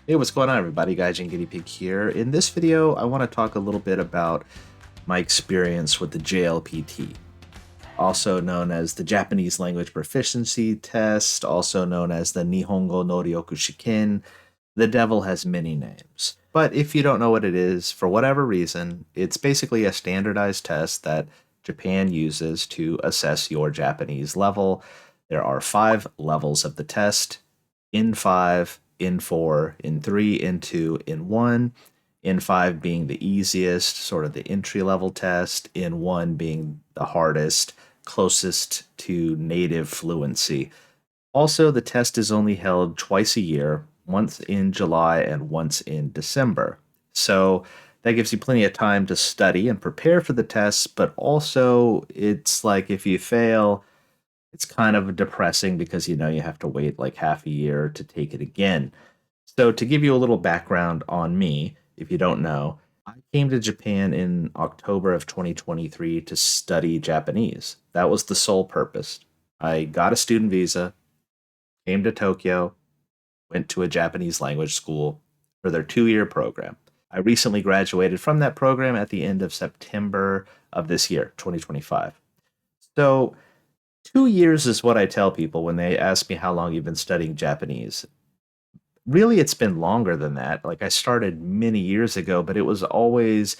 Hey, what's going on, everybody? Gaijin Guinea Pig here. In this video, I want to talk a little bit about my experience with the JLPT, also known as the Japanese Language Proficiency Test, also known as the Nihongo Noryoku Shiken. The devil has many names. But if you don't know what it is, for whatever reason, it's basically a standardized test that Japan uses to assess your Japanese level. There are 5 levels of the test: in 5, in 4, in 3, in 2, in 1. In 5 being the easiest, sort of the entry level test, in 1 being the hardest, closest to native fluency. Also, the test is only held twice a year, once in July and once in December. So that gives you plenty of time to study and prepare for the tests, but also it's like if you fail, it's kind of depressing because you have to wait like half a year to take it again. So, to give you a little background on me, if you don't know, I came to Japan in October of 2023 to study Japanese. That was the sole purpose. I got a student visa, came to Tokyo, went to a Japanese language school for their 2 year program. I recently graduated from that program at the end of September of this year, 2025. So, 2 years is what I tell people when they ask me how long you've been studying Japanese. Really, it's been longer than that. Like, I started many years ago, but it was always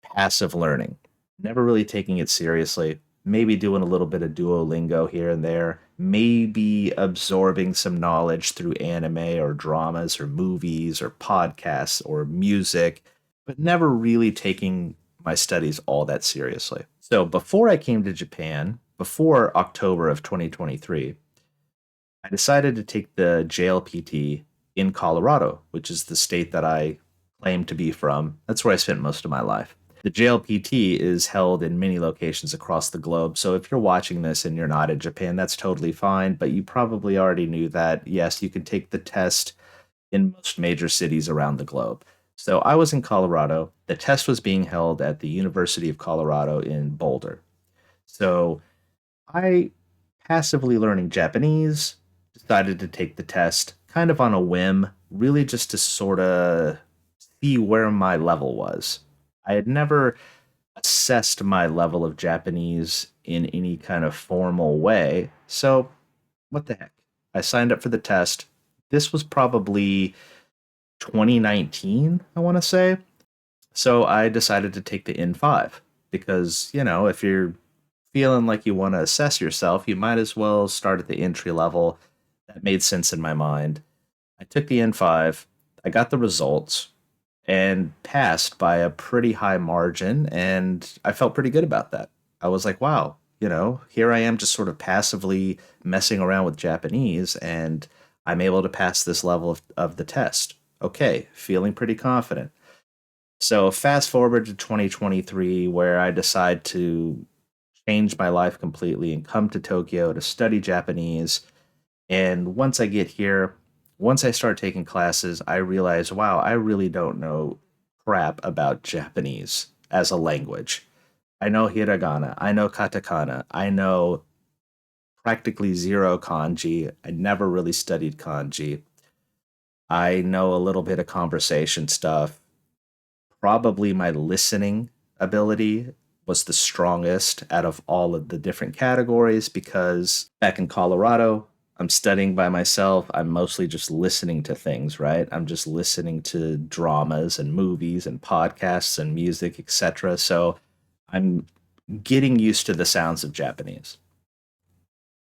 passive learning, never really taking it seriously. Maybe doing a little bit of Duolingo here and there, maybe absorbing some knowledge through anime or dramas or movies or podcasts or music, but never really taking my studies all that seriously. So before I came to Japan, before October of 2023, I decided to take the JLPT in Colorado, which is the state that I claim to be from. That's where I spent most of my life. The JLPT is held in many locations across the globe. So if you're watching this and you're not in Japan, that's totally fine. But you probably already knew that, yes, you can take the test in most major cities around the globe. So I was in Colorado. The test was being held at the University of Colorado in Boulder. So I, passively learning Japanese, decided to take the test kind of on a whim, really just to sort of see where my level was. I had never assessed my level of Japanese in any kind of formal way, so what the heck? I signed up for the test. This was probably 2019, I want to say. So I decided to take the N5 because, if you're feeling like you want to assess yourself, you might as well start at the entry level. That made sense in my mind. I took the N5, I got the results, and passed by a pretty high margin, and I felt pretty good about that. I was like, wow, here I am just sort of passively messing around with Japanese, and I'm able to pass this level of the test. Okay, feeling pretty confident. So fast forward to 2023, where I decide to change my life completely and come to Tokyo to study Japanese. And once I get here, once I start taking classes, I realize, wow, I really don't know crap about Japanese as a language. I know hiragana, I know katakana, I know practically zero kanji. I never really studied kanji. I know a little bit of conversation stuff. Probably my listening ability was the strongest out of all of the different categories because back in Colorado, I'm studying by myself. I'm mostly just listening to things, right? I'm just listening to dramas and movies and podcasts and music, etc. So I'm getting used to the sounds of Japanese.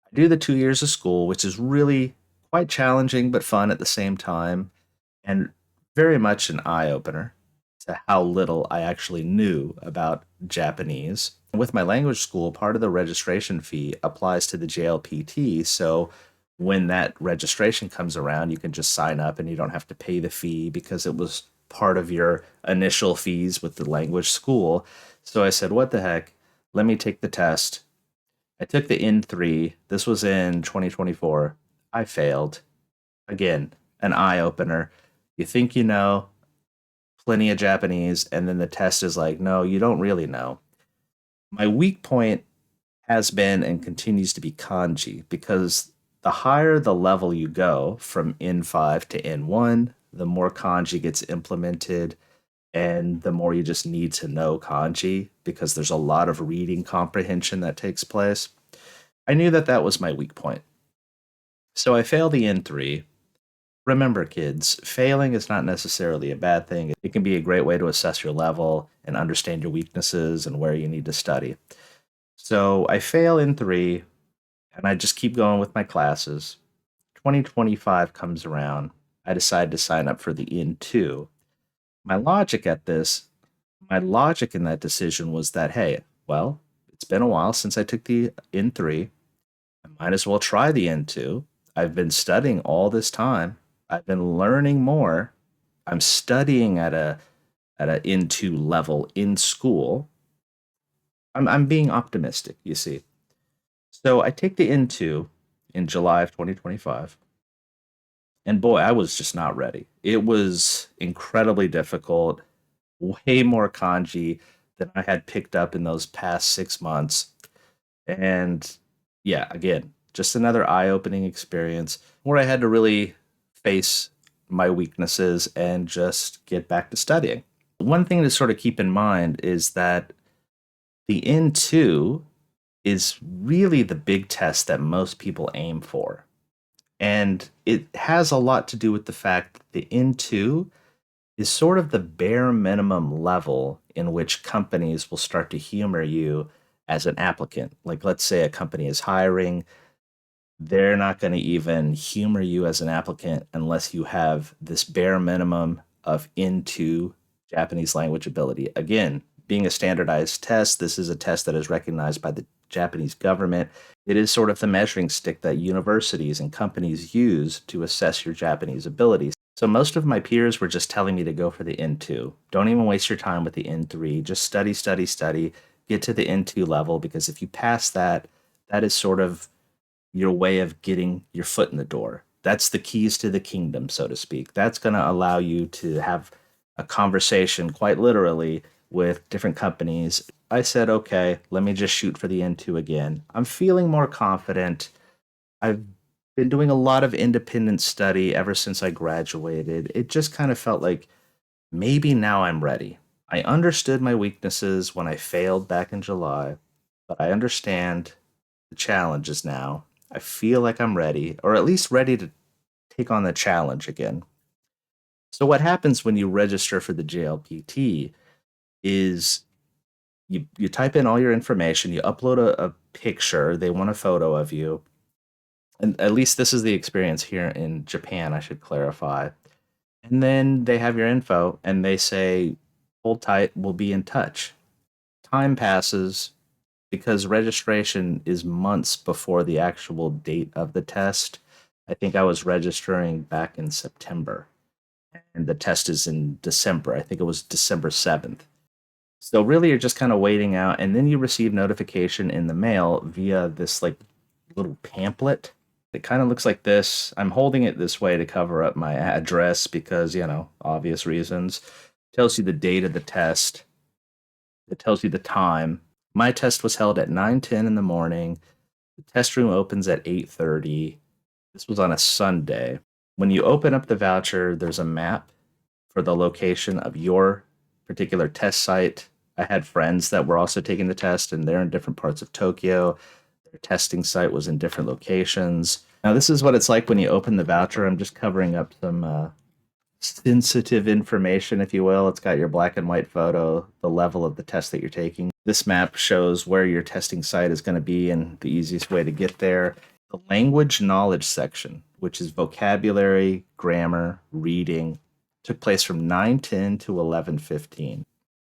I do the 2 years of school, which is really quite challenging but fun at the same time, and very much an eye opener to how little I actually knew about Japanese. With my language school, part of the registration fee applies to the JLPT. So when that registration comes around, you can just sign up and you don't have to pay the fee because it was part of your initial fees with the language school. So I said, what the heck? Let me take the test. I took the N3. This was in 2024. I failed. Again, an eye opener. You think you know plenty of Japanese, and then the test is like, no, you don't really know. My weak point has been and continues to be kanji because the higher the level you go from N5 to N1, the more kanji gets implemented and the more you just need to know kanji because there's a lot of reading comprehension that takes place. I knew that that was my weak point. So I failed the N3. Remember, kids, failing is not necessarily a bad thing. It can be a great way to assess your level and understand your weaknesses and where you need to study. So I fail N3 and I just keep going with my classes. 2025 comes around. I decide to sign up for the N2. My logic at this, my logic in that decision was that, hey, well, it's been a while since I took the N3. I might as well try the N2. I've been studying all this time. I've been learning more. I'm studying at a N2 level in school. I'm being optimistic, you see. So I take the N2 in July of 2025. And boy, I was just not ready. It was incredibly difficult, way more kanji than I had picked up in those past 6 months. And yeah, again, just another eye opening experience where I had to really face my weaknesses and just get back to studying. One thing to sort of keep in mind is that the N2 is really the big test that most people aim for. And it has a lot to do with the fact that the N2 is sort of the bare minimum level in which companies will start to humor you as an applicant. Like, let's say a company is hiring, they're not going to even humor you as an applicant unless you have this bare minimum of N2 Japanese language ability. Again, being a standardized test, this is a test that is recognized by the Japanese government. It is sort of the measuring stick that universities and companies use to assess your Japanese abilities. So most of my peers were just telling me to go for the N2. Don't even waste your time with the N3. Just study, study, study. Get to the N2 level because if you pass that, that is sort of your way of getting your foot in the door. That's the keys to the kingdom, so to speak. That's going to allow you to have a conversation, quite literally, with different companies. I said, okay, let me just shoot for the N2 again. I'm feeling more confident. I've been doing a lot of independent study ever since I graduated. It just kind of felt like maybe now I'm ready. I understood my weaknesses when I failed back in July, but I understand the challenges now. I feel like I'm ready, or at least ready to take on the challenge again. So, what happens when you register for the JLPT is you type in all your information, you upload a picture, they want a photo of you. And at least this is the experience here in Japan, I should clarify. And then they have your info and they say, hold tight, we'll be in touch. Time passes because registration is months before the actual date of the test. I think I was registering back in September and the test is in December. I think it was December 7th. So really you're just kind of waiting out and then you receive notification in the mail via this like little pamphlet. It kind of looks like this. I'm holding it this way to cover up my address because, obvious reasons. It tells you the date of the test. It tells you the time. My test was held at 9:10 in the morning. The test room opens at 8:30. This was on a Sunday. When you open up the voucher, there's a map for the location of your particular test site. I had friends that were also taking the test, and they're in different parts of Tokyo. Their testing site was in different locations. Now, this is what it's like when you open the voucher. I'm just covering up some sensitive information, if you will. It's got your black and white photo, the level of the test that you're taking. This map shows where your testing site is going to be and the easiest way to get there. The language knowledge section, which is vocabulary, grammar, reading, took place from 9:10 to 11:15.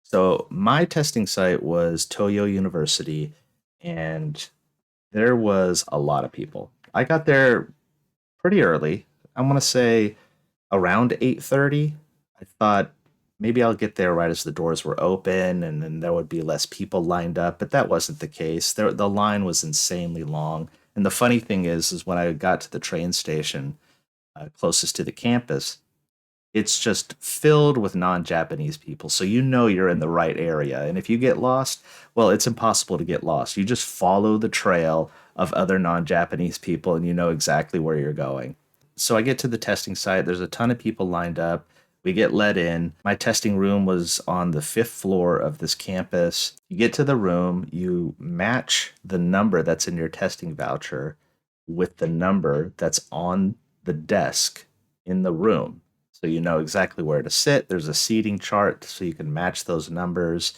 So my testing site was Toyo University, and there was a lot of people. I got there pretty early. I want to say around 8:30. I thought maybe I'll get there right as the doors were open and then there would be less people lined up, but that wasn't the case. The line was insanely long. And the funny thing is when I got to the train station closest to the campus, it's just filled with non-Japanese people. So you know you're in the right area. And if you get lost, well, it's impossible to get lost. You just follow the trail of other non-Japanese people and you know exactly where you're going. So I get to the testing site. There's a ton of people lined up. We get let in. My testing room was on the fifth floor of this campus. You get to the room, you match the number that's in your testing voucher with the number that's on the desk in the room. So you know exactly where to sit. There's a seating chart so you can match those numbers.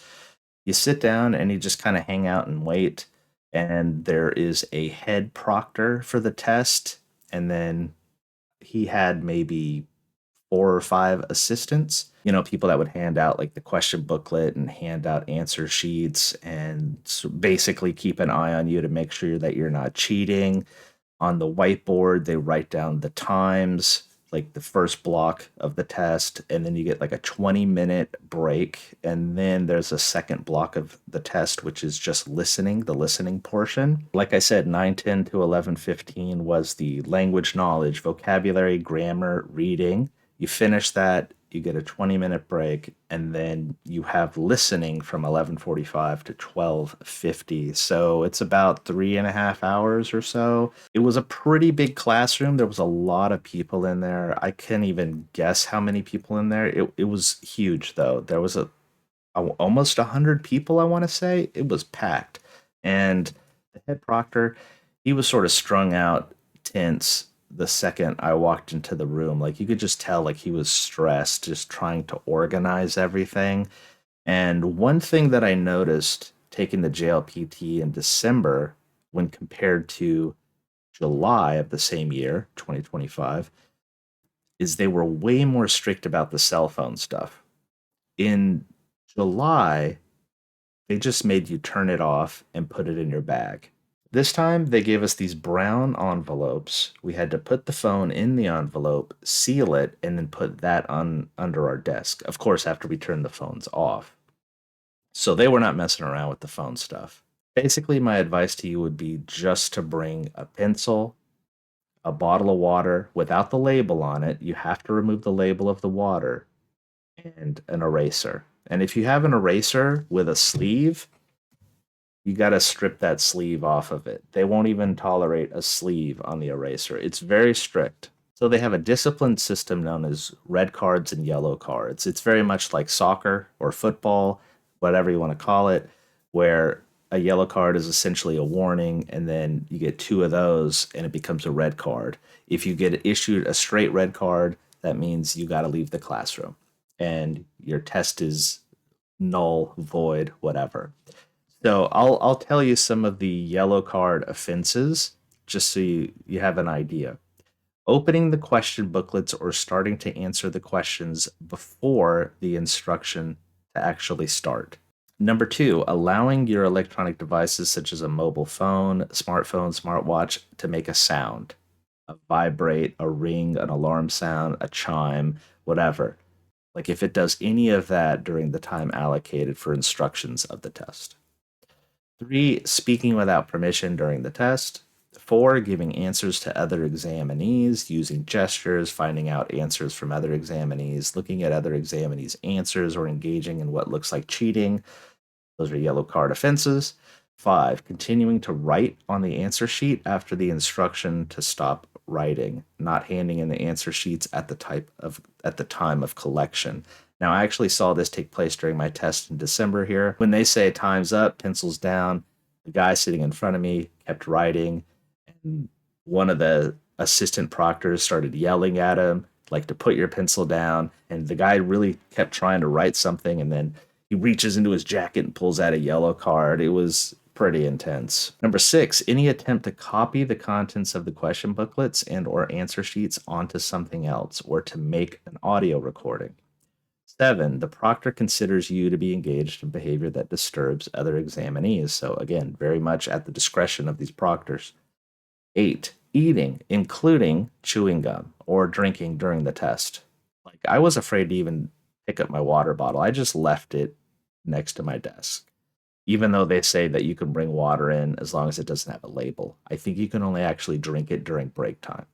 You sit down and you just kind of hang out and wait. And there is a head proctor for the test. And then he had maybe 4 or 5 assistants, people that would hand out like the question booklet and hand out answer sheets and basically keep an eye on you to make sure that you're not cheating. On the whiteboard, they write down the times, like the first block of the test, and then you get like a 20-minute break. And then there's a second block of the test, which is just listening, the listening portion. Like I said, 9:10 to 11:15 was the language knowledge, vocabulary, grammar, reading. You finish that, you get a 20-minute break, and then you have listening from 11:45 to 12:50. So it's about 3.5 hours or so. It was a pretty big classroom. There was a lot of people in there. I can't even guess how many people in there. It was huge though. There was almost 100 people, I want to say. It was packed. And the head proctor, he was sort of strung out, tense the second I walked into the room. Like you could just tell like he was stressed, just trying to organize everything. And one thing that I noticed taking the JLPT in December when compared to July of the same year, 2025, is they were way more strict about the cell phone stuff. In July, they just made you turn it off and put it in your bag. This time, they gave us these brown envelopes. We had to put the phone in the envelope, seal it, and then put that on under our desk. Of course, after we turned the phones off. So they were not messing around with the phone stuff. Basically, my advice to you would be just to bring a pencil, a bottle of water without the label on it. You have to remove the label of the water, and an eraser. And if you have an eraser with a sleeve, you got to strip that sleeve off of it. They won't even tolerate a sleeve on the eraser. It's very strict. So they have a discipline system known as red cards and yellow cards. It's very much like soccer or football, whatever you want to call it, where a yellow card is essentially a warning, and then you get 2 of those and it becomes a red card. If you get issued a straight red card, that means you got to leave the classroom and your test is null, void, whatever. So I'll tell you some of the yellow card offenses just so you have an idea. Opening the question booklets or starting to answer the questions before the instruction to actually start. Number 2, allowing your electronic devices such as a mobile phone, smartphone, smartwatch to make a sound, a vibrate, a ring, an alarm sound, a chime, whatever. Like if it does any of that during the time allocated for instructions of the test. 3, speaking without permission during the test. 4, giving answers to other examinees, using gestures, finding out answers from other examinees, looking at other examinees' answers, or engaging in what looks like cheating. Those are yellow card offenses. 5, continuing to write on the answer sheet after the instruction to stop writing, not handing in the answer sheets at the time of collection. Now, I actually saw this take place during my test in December here. When they say time's up, pencils down, the guy sitting in front of me kept writing, and one of the assistant proctors started yelling at him, like to put your pencil down. And the guy really kept trying to write something, and then he reaches into his jacket and pulls out a yellow card. It was pretty intense. Number 6, any attempt to copy the contents of the question booklets and or answer sheets onto something else or to make an audio recording. 7, the proctor considers you to be engaged in behavior that disturbs other examinees. So again, very much at the discretion of these proctors. 8, eating, including chewing gum or drinking during the test. Like I was afraid to even pick up my water bottle. I just left it next to my desk. Even though they say that you can bring water in as long as it doesn't have a label. I think you can only actually drink it during break time.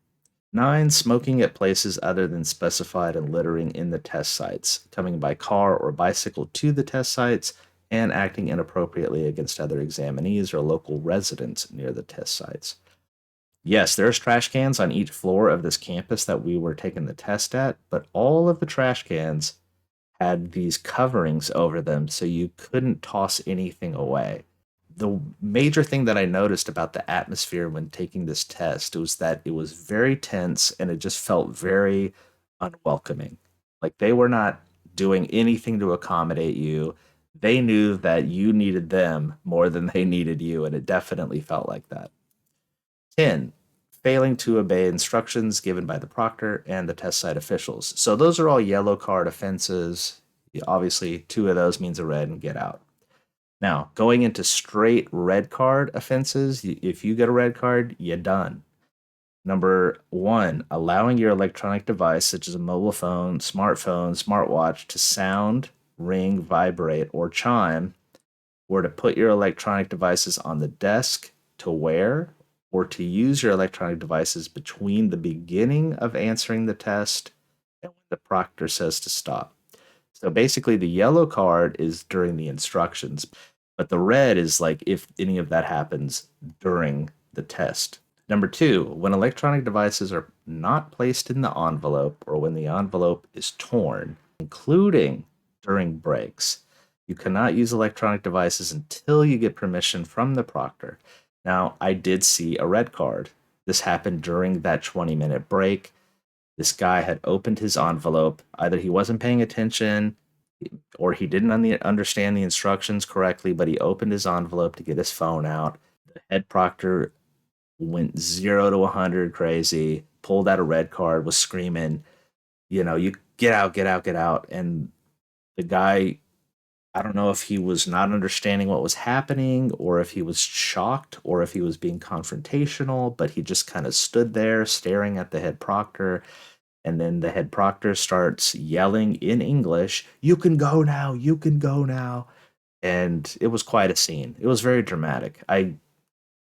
9, smoking at places other than specified and littering in the test sites, coming by car or bicycle to the test sites, and acting inappropriately against other examinees or local residents near the test sites. Yes, there's trash cans on each floor of this campus that we were taking the test at, but all of the trash cans had these coverings over them so you couldn't toss anything away. The major thing that I noticed about the atmosphere when taking this test was that it was very tense and it just felt very unwelcoming. Like they were not doing anything to accommodate you. They knew that you needed them more than they needed you, and it definitely felt like that. 10. Failing to obey instructions given by the proctor and the test site officials. So those are all yellow card offenses. Obviously, two of those means a red and get out. Now, going into straight red card offenses, if you get a red card, you're done. Number one, allowing your electronic device, such as a mobile phone, smartphone, smartwatch, to sound, ring, vibrate, or chime, or to put your electronic devices on the desk to wear, or to use your electronic devices between the beginning of answering the test and when the proctor says to stop. So basically, the yellow card is during the instructions, but the red is like if any of that happens during the test. Number two, when electronic devices are not placed in the envelope or when the envelope is torn, including during breaks, you cannot use electronic devices until you get permission from the proctor. Now, I did see a red card. This happened during that 20-minute break. This guy had opened his envelope. Either he wasn't paying attention or he didn't understand the instructions correctly, but he opened his envelope to get his phone out. The head proctor went 0 to 100 crazy, pulled out a red card, was screaming, you get out, get out, get out. And the guy, I don't know if he was not understanding what was happening or if he was shocked or if he was being confrontational, but he just kind of stood there staring at the head proctor. And then the head proctor starts yelling in English, "You can go now, you can go now." And it was quite a scene. It was very dramatic. I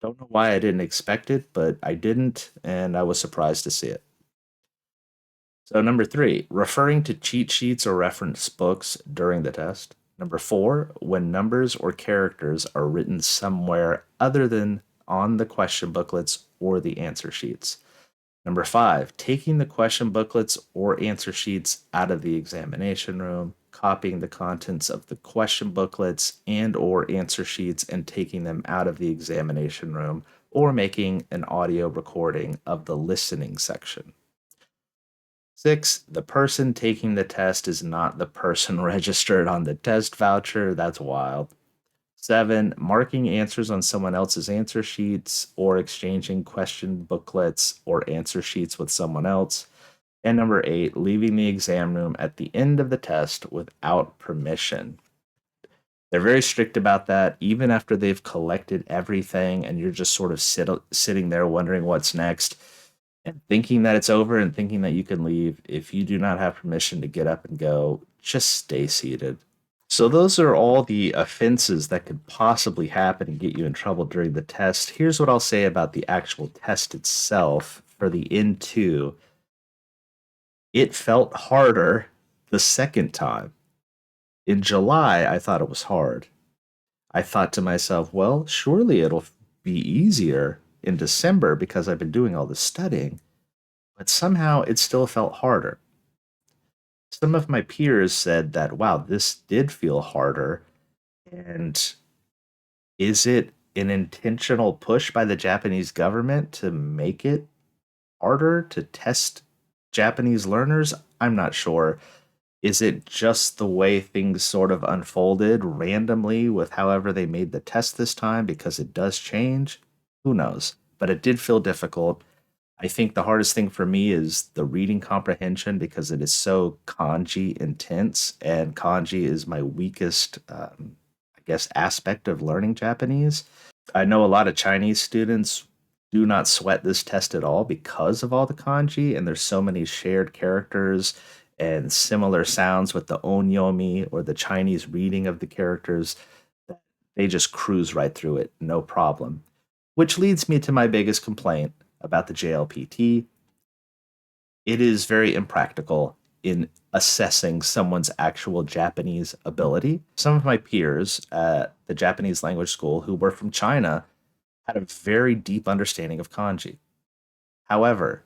don't know why I didn't expect it, but I didn't, and I was surprised to see it. So, number three, referring to cheat sheets or reference books during the test. Number four, when numbers or characters are written somewhere other than on the question booklets or the answer sheets. Number five, taking the question booklets or answer sheets out of the examination room, copying the contents of the question booklets and or answer sheets and taking them out of the examination room, or making an audio recording of the listening section. Six, the person taking the test is not the person registered on the test voucher. That's wild. Seven, marking answers on someone else's answer sheets or exchanging question booklets or answer sheets with someone else. And number eight, leaving the exam room at the end of the test without permission. They're very strict about that, even after they've collected everything and you're just sort of sitting there wondering what's next and thinking that it's over and thinking that you can leave. If you do not have permission to get up and go, just stay seated. So those are all the offenses that could possibly happen and get you in trouble during the test. Here's what I'll say about the actual test itself for the N2. It felt harder the second time. In July, I thought it was hard. I thought to myself, well, surely it'll be easier in December because I've been doing all this studying. But somehow it still felt harder. Some of my peers said that, wow, this did feel harder. And is it an intentional push by the Japanese government to make it harder to test Japanese learners? I'm not sure. Is it just the way things sort of unfolded randomly with however they made the test this time because it does change? Who knows? But it did feel difficult. I think the hardest thing for me is the reading comprehension because it is so kanji intense, and kanji is my weakest, I guess, aspect of learning Japanese. I know a lot of Chinese students do not sweat this test at all because of all the kanji, and there's so many shared characters and similar sounds with the onyomi or the Chinese reading of the characters. They just cruise right through it, no problem. Which leads me to my biggest complaint about the JLPT. It is very impractical in assessing someone's actual Japanese ability. Some of my peers at the Japanese language school who were from China had a very deep understanding of kanji. However,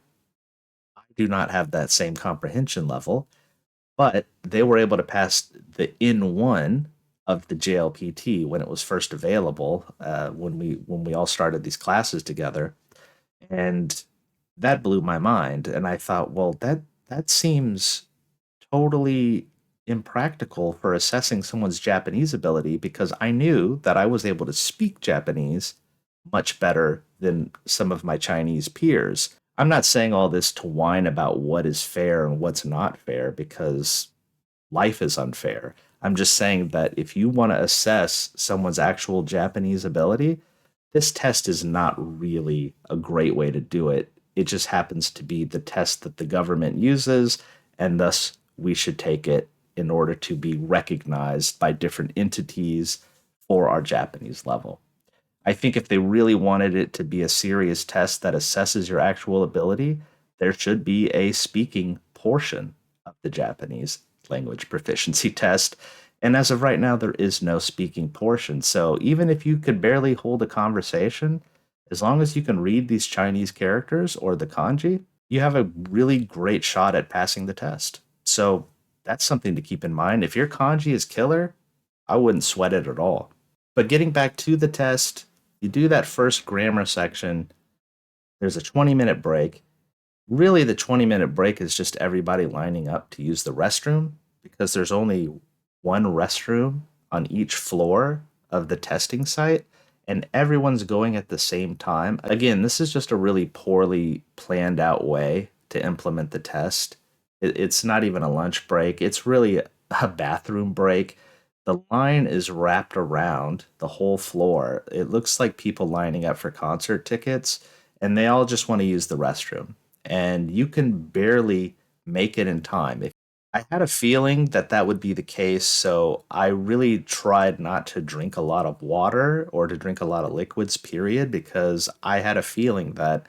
I do not have that same comprehension level, but they were able to pass the N1 of the JLPT when it was first available, when we all started these classes together, and that blew my mind. And I thought, well, that seems totally impractical for assessing someone's Japanese ability because I knew that I was able to speak Japanese much better than some of my Chinese peers. I'm not saying all this to whine about what is fair and what's not fair because life is unfair. I'm just saying that if you want to assess someone's actual Japanese ability, this test is not really a great way to do it. It just happens to be the test that the government uses, and thus we should take it in order to be recognized by different entities for our Japanese level. I think if they really wanted it to be a serious test that assesses your actual ability, there should be a speaking portion of the Japanese language proficiency test. And as of right now, there is no speaking portion. So even if you could barely hold a conversation, as long as you can read these Chinese characters or the kanji, you have a really great shot at passing the test. So that's something to keep in mind. If your kanji is killer, I wouldn't sweat it at all. But getting back to the test, you do that first grammar section. There's a 20-minute break. Really, the 20-minute break is just everybody lining up to use the restroom because there's only one restroom on each floor of the testing site and everyone's going at the same time. Again, this is just a really poorly planned out way to implement the test. It's not even a lunch break, it's really a bathroom break. The line is wrapped around the whole floor. It looks like people lining up for concert tickets, and they all just want to use the restroom. And you can barely make it in time. I had a feeling that that would be the case, so I really tried not to drink a lot of water or to drink a lot of liquids, period, because I had a feeling that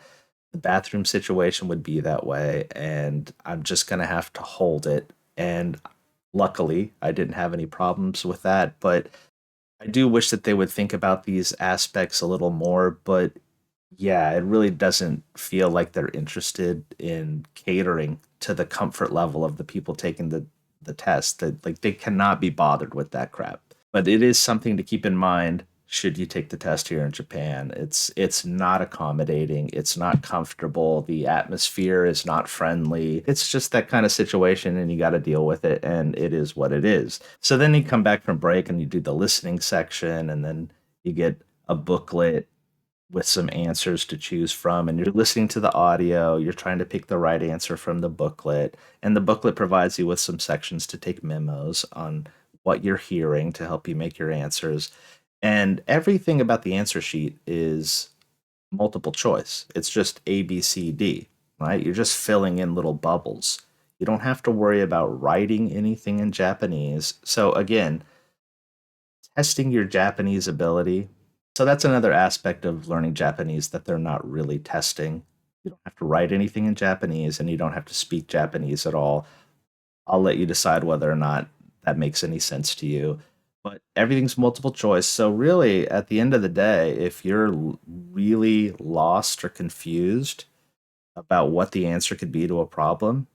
the bathroom situation would be that way, and I'm just going to have to hold it. And luckily, I didn't have any problems with that, but I do wish that they would think about these aspects a little more, but yeah, it really doesn't feel like they're interested in catering to the comfort level of the people taking the test. That like they cannot be bothered with that crap. But it is something to keep in mind should you take the test here in Japan. It's not accommodating, it's not comfortable, the atmosphere is not friendly. It's just that kind of situation and you got to deal with it and it is what it is. So then you come back from break and you do the listening section and then you get a booklet with some answers to choose from and you're listening to the audio, you're trying to pick the right answer from the booklet, and the booklet provides you with some sections to take memos on what you're hearing to help you make your answers. And everything about the answer sheet is multiple choice. It's just A, B, C, D, right? You're just filling in little bubbles. You don't have to worry about writing anything in Japanese. So again, testing your Japanese ability. So that's another aspect of learning Japanese that they're not really testing. You don't have to write anything in Japanese and you don't have to speak Japanese at all. I'll let you decide whether or not that makes any sense to you. But everything's multiple choice. So, really, at the end of the day, if you're really lost or confused about what the answer could be to a problem,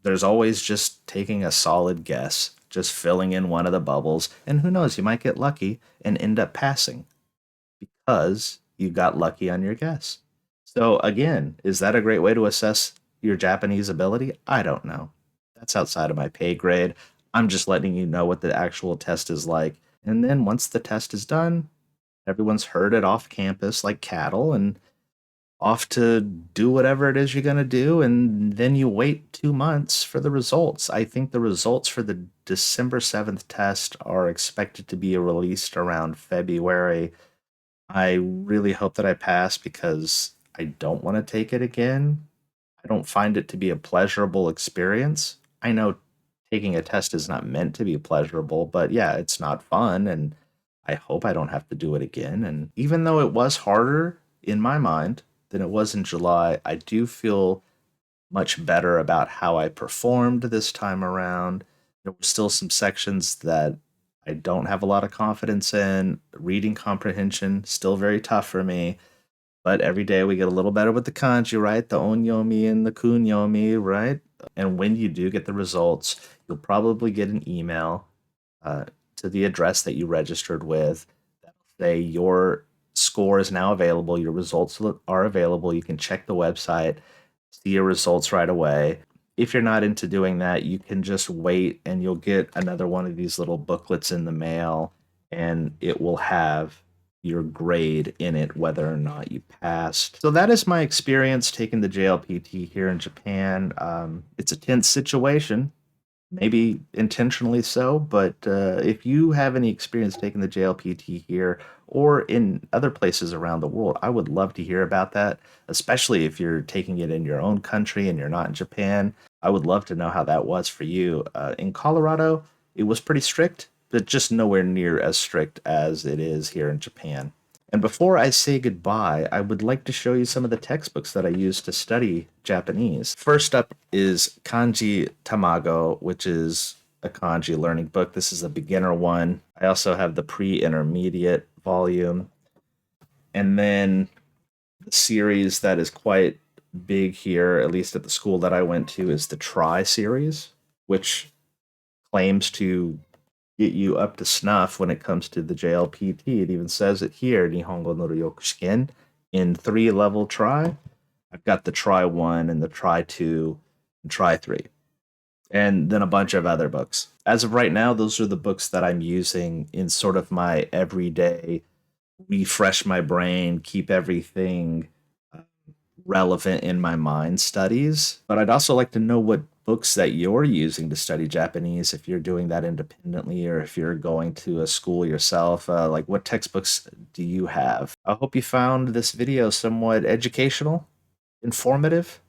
there's always just taking a solid guess, just filling in one of the bubbles. And who knows, you might get lucky and end up passing because you got lucky on your guess. So, again, is that a great way to assess your Japanese ability? I don't know. That's outside of my pay grade. I'm just letting you know what the actual test is like. And then once the test is done, everyone's herded off campus like cattle and off to do whatever it is you're going to do. And then you wait 2 months for the results. I think the results for the December 7th test are expected to be released around February. I really hope that I pass because I don't want to take it again. I don't find it to be a pleasurable experience. I know taking a test is not meant to be pleasurable, but yeah, it's not fun. And I hope I don't have to do it again. And even though it was harder in my mind than it was in July, I do feel much better about how I performed this time around. There were still some sections that I don't have a lot of confidence in. Reading comprehension, still very tough for me. But every day we get a little better with the kanji, right? The onyomi and the kunyomi, right? And when you do get the results, you'll probably get an email to the address that you registered with that'll say your score is now available, your results are available. You can check the website, see your results right away. If you're not into doing that, you can just wait and you'll get another one of these little booklets in the mail, and it will have your grade in it, whether or not you passed. So that is my experience taking the JLPT here in Japan. It's a tense situation, maybe intentionally so, but if you have any experience taking the JLPT here or in other places around the world, I would love to hear about that, especially if you're taking it in your own country and you're not in Japan. I would love to know how that was for you. In Colorado, it was pretty strict, but just nowhere near as strict as it is here in Japan. And before I say goodbye, I would like to show you some of the textbooks that I use to study Japanese. First up is Kanji Tamago, which is a kanji learning book. This is a beginner one. I also have the pre-intermediate volume. And then the series that is quite big here, at least at the school that I went to, is the Try series, which claims to get you up to snuff when it comes to the JLPT. It even says it here, Nihongo Noryoku Shiken, in 3-level try. I've got the Try 1 and the Try 2 and Try 3, and then a bunch of other books. As of right now, those are the books that I'm using in sort of my everyday refresh my brain, keep everything relevant in my mind studies. But I'd also like to know what books that you're using to study Japanese, if you're doing that independently or if you're going to a school yourself. Like, what textbooks do you have? I hope you found this video somewhat educational, informative,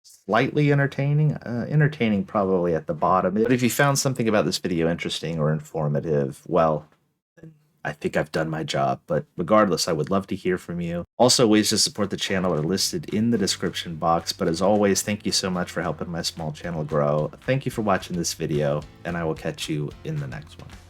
slightly entertaining. Entertaining probably at the bottom. But if you found something about this video interesting or informative, well, I think I've done my job, but regardless, I would love to hear from you. Also, ways to support the channel are listed in the description box, but as always, thank you so much for helping my small channel grow. Thank you for watching this video, and I will catch you in the next one.